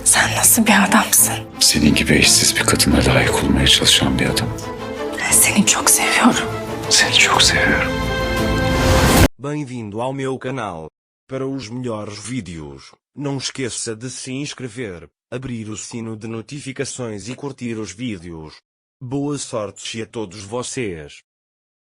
Sen nasıl bir adamsın? Senin gibi eşsiz bir kadına layık olmaya çalışan bir adam. Ben seni çok seviyorum. Seni çok seviyorum. Bem-vindo ao meu canal. Para os melhores vídeos, não esqueça de se inscrever, abrir o sino de notificações e curtir os vídeos. Boa sorte a todos vocês.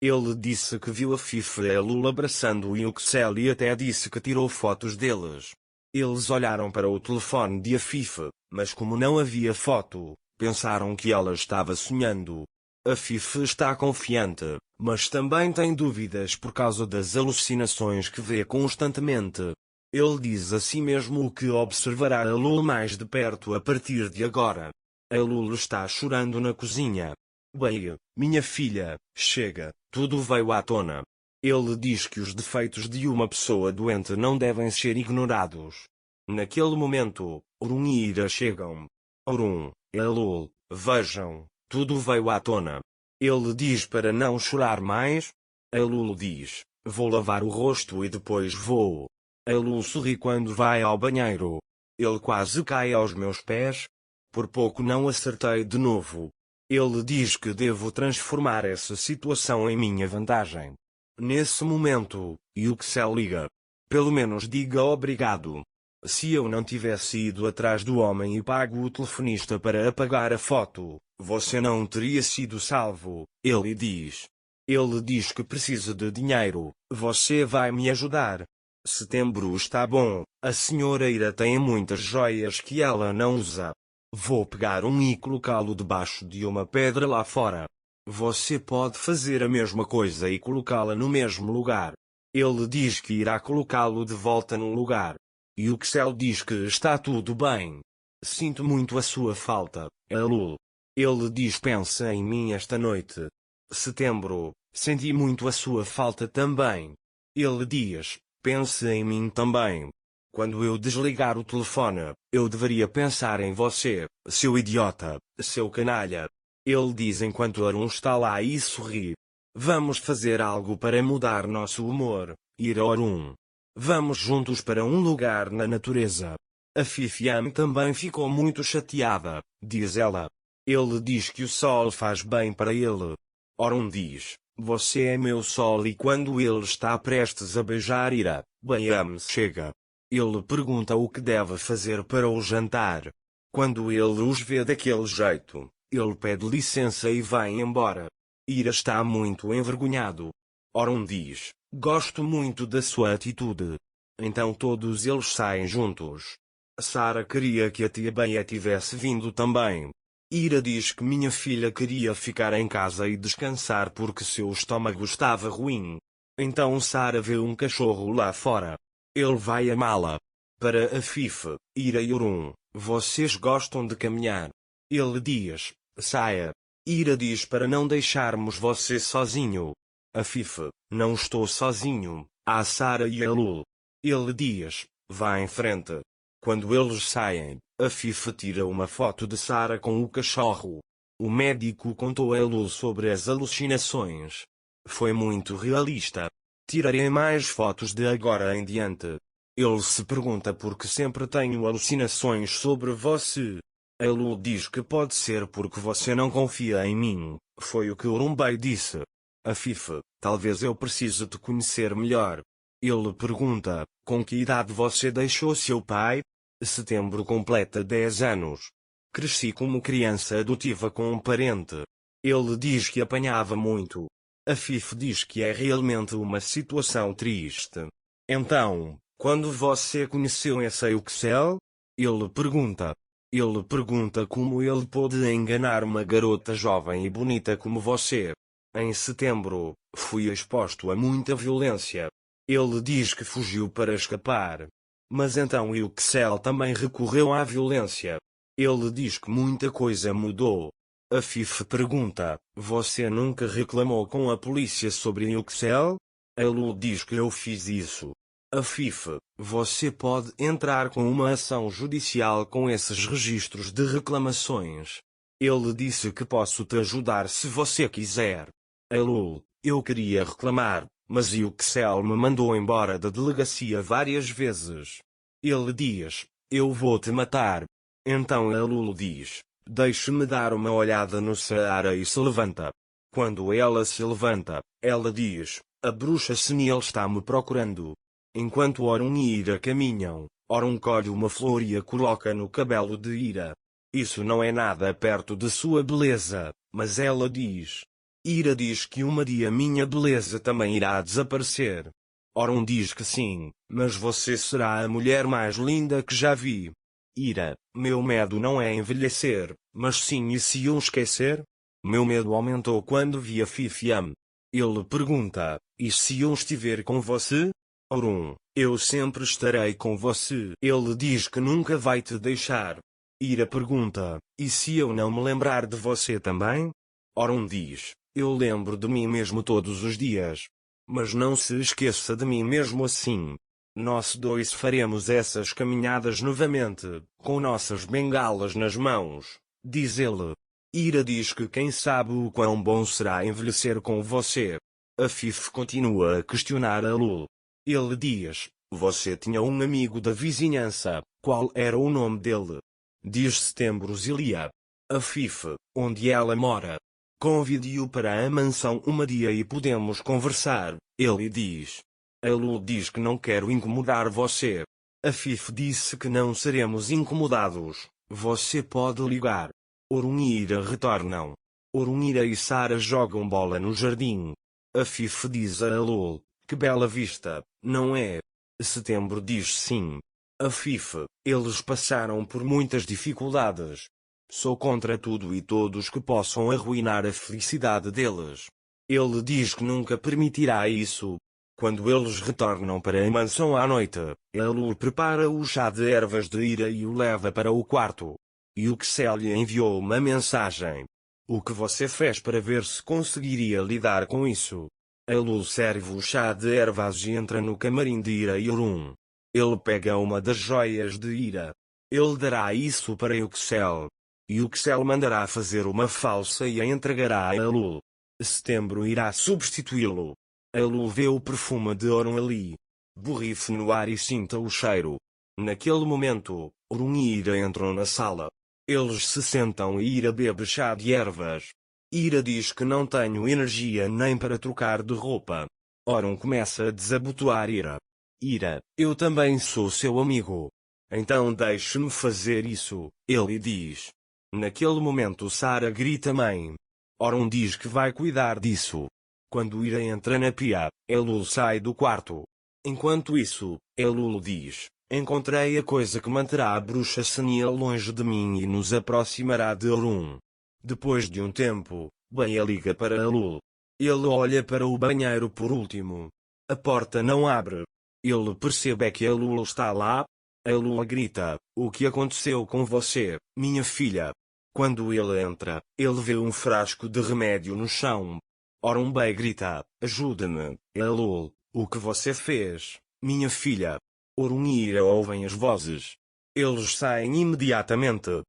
Ele disse que viu a Fifa e a Lula abraçando o Yüksel e até disse que tirou fotos deles. Eles olharam para o telefone de a Fifa, mas como não havia foto, pensaram que ela estava sonhando. A Fifa está confiante, mas também tem dúvidas por causa das alucinações que vê constantemente. Ele diz a si mesmo que observará a Lula mais de perto a partir de agora. A Lula está chorando na cozinha. Bem, minha filha, chega, tudo veio à tona. Ele diz que os defeitos de uma pessoa doente não devem ser ignorados. Naquele momento, Orun e Ira chegam. Orun, Lula, vejam, tudo veio à tona. Ele diz para não chorar mais. A Lula diz, vou lavar o rosto e depois vou. A Lula sorri quando vai ao banheiro. Ele quase cai aos meus pés. Por pouco não acertei de novo. Ele diz que devo transformar essa situação em minha vantagem. Nesse momento, Yüksel liga. Pelo menos diga obrigado. Se eu não tivesse ido atrás do homem e pago o telefonista para apagar a foto, você não teria sido salvo, ele diz. Ele diz que precisa de dinheiro, você vai me ajudar. Setembro está bom, a senhora Ira tem muitas joias que ela não usa. Vou pegar um e colocá-lo debaixo de uma pedra lá fora. Você pode fazer a mesma coisa e colocá-la no mesmo lugar. Ele diz que irá colocá-lo de volta no lugar. Yüksel diz que está tudo bem. Sinto muito a sua falta, Lula. Ele diz pensa em mim esta noite. Setembro, senti muito a sua falta também. Ele diz, pense em mim também. Quando eu desligar o telefone, eu deveria pensar em você, seu idiota, seu canalha. Ele diz enquanto Arun está lá e sorri. Vamos fazer algo para mudar nosso humor, ir a Arun. Vamos juntos para um lugar na natureza. A Fifiam também ficou muito chateada, diz ela. Ele diz que o sol faz bem para ele. Arun diz, você é meu sol e quando ele está prestes a beijar Ira, Bam chega. Ele pergunta o que deve fazer para o jantar. Quando ele os vê daquele jeito, ele pede licença e vai embora. Ira está muito envergonhado. Arun diz, gosto muito da sua atitude. Então todos eles saem juntos. Sarah queria que a tia Beia tivesse vindo também. Ira diz que minha filha queria ficar em casa e descansar porque seu estômago estava ruim. Então Sarah vê um cachorro lá fora. Ele vai amá-la. Para a Fifa, Ira e Orun, vocês gostam de caminhar. Ele diz, saia. Ira diz para não deixarmos você sozinho. A Fifa, não estou sozinho, há Sarah e a Lula. Ele diz, vá em frente. Quando eles saem, a Fifa tira uma foto de Sarah com o cachorro. O médico contou a Lula sobre as alucinações. Foi muito realista. Tirarei mais fotos de agora em diante. Ele se pergunta por que sempre tenho alucinações sobre você. A Lula diz que pode ser porque você não confia em mim, foi o que Orumbei disse. A Fifa, talvez eu precise te conhecer melhor. Ele pergunta, com que idade você deixou seu pai? Setembro completa 10 anos. Cresci como criança adotiva com um parente. Ele diz que apanhava muito. A Fifa diz que é realmente uma situação triste. Então, quando você conheceu esse Yüksel? Ele pergunta. Ele pergunta como ele pôde enganar uma garota jovem e bonita como você. Em setembro, fui exposto a muita violência. Ele diz que fugiu para escapar. Mas então Yüksel também recorreu à violência. Ele diz que muita coisa mudou. A Fifa pergunta, você nunca reclamou com a polícia sobre Yüksel? A Lula diz que eu fiz isso. A Fifa, você pode entrar com uma ação judicial com esses registros de reclamações. Ele disse que posso te ajudar se você quiser. A Lula, eu queria reclamar, mas Yüksel me mandou embora da delegacia várias vezes. Ele diz, Eu vou te matar. Então Elul diz: deixe-me dar uma olhada no Saara e se levanta. Quando ela se levanta, ela diz: a bruxa senil está me procurando. Enquanto Orun e Ira caminham, Orun colhe uma flor e a coloca no cabelo de Ira. Isso não é nada perto de sua beleza, mas ela diz. Ira diz que um dia minha beleza também irá desaparecer. Orun diz que sim, mas você será a mulher mais linda que já vi. Ira, meu medo não é envelhecer, mas sim e se eu esquecer? Meu medo aumentou quando vi a Fifiam. Ele pergunta, e se eu estiver com você? Orun, eu sempre estarei com você. Ele diz que nunca vai te deixar. Ira pergunta, e se eu não me lembrar de você também? Orun diz, eu lembro de mim mesmo todos os dias. Mas não se esqueça de mim mesmo assim. Nós dois faremos essas caminhadas novamente, com nossas bengalas nas mãos, diz ele. Ira diz que quem sabe o quão bom será envelhecer com você. A Fif continua a questionar Elul. Ele diz, você tinha um amigo da vizinhança, qual era o nome dele? Diz Setembro Zilia. A Fif, onde ela mora. Convide-o para a mansão dia e podemos conversar, ele diz. Elul diz que não quero incomodar você. A Fif disse que não seremos incomodados, você pode ligar. Orun e Ira retornam. Orun, Ira e Sara jogam bola no jardim. A Fif diz a Elul, que bela vista, não é? Setembro diz sim. A Fif, eles passaram por muitas dificuldades. Sou contra tudo e todos que possam arruinar a felicidade deles. Ele diz que nunca permitirá isso. Quando eles retornam para a mansão à noite, Elul prepara o chá de ervas de Ira e o leva para o quarto. Yuxel lhe enviou uma mensagem. O que você fez para ver se conseguiria lidar com isso? Elul serve o chá de ervas e entra no camarim de Ira e Orun. Ele pega uma das joias de Ira. Ele dará isso para Yuxel. Yuxel mandará fazer uma falsa e a entregará a Elul. Setembro irá substituí-lo. Elul vê o perfume de Orun ali. Borrife no ar e sinta o cheiro. Naquele momento, Orun e Ira entram na sala. Eles se sentam e Ira bebe chá de ervas. Ira diz que não tenho energia nem para trocar de roupa. Orun começa a desabotoar Ira. Ira, eu também sou seu amigo. Então deixe-me fazer isso, ele diz. Naquele momento Sara grita mãe. Orun diz que vai cuidar disso. Quando Ira entra na pia, Elul sai do quarto. Enquanto isso, Elul diz, encontrei a coisa que manterá a bruxa senil longe de mim e nos aproximará de Orun. Depois de um tempo, Baia liga para Elul. Ele olha para o banheiro por último. A porta não abre. Ele percebe que Elul está lá. Elul grita, o que aconteceu com você, minha filha? Quando ele entra, ele vê um frasco de remédio no chão. Orun Bey grita, ajuda-me, Elul, o que você fez, minha filha? Orun e Ira ouvem as vozes. Eles saem imediatamente.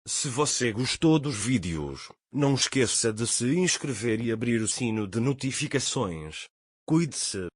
Se você gostou dos vídeos, não esqueça de se inscrever e abrir o sino de notificações. Cuide-se.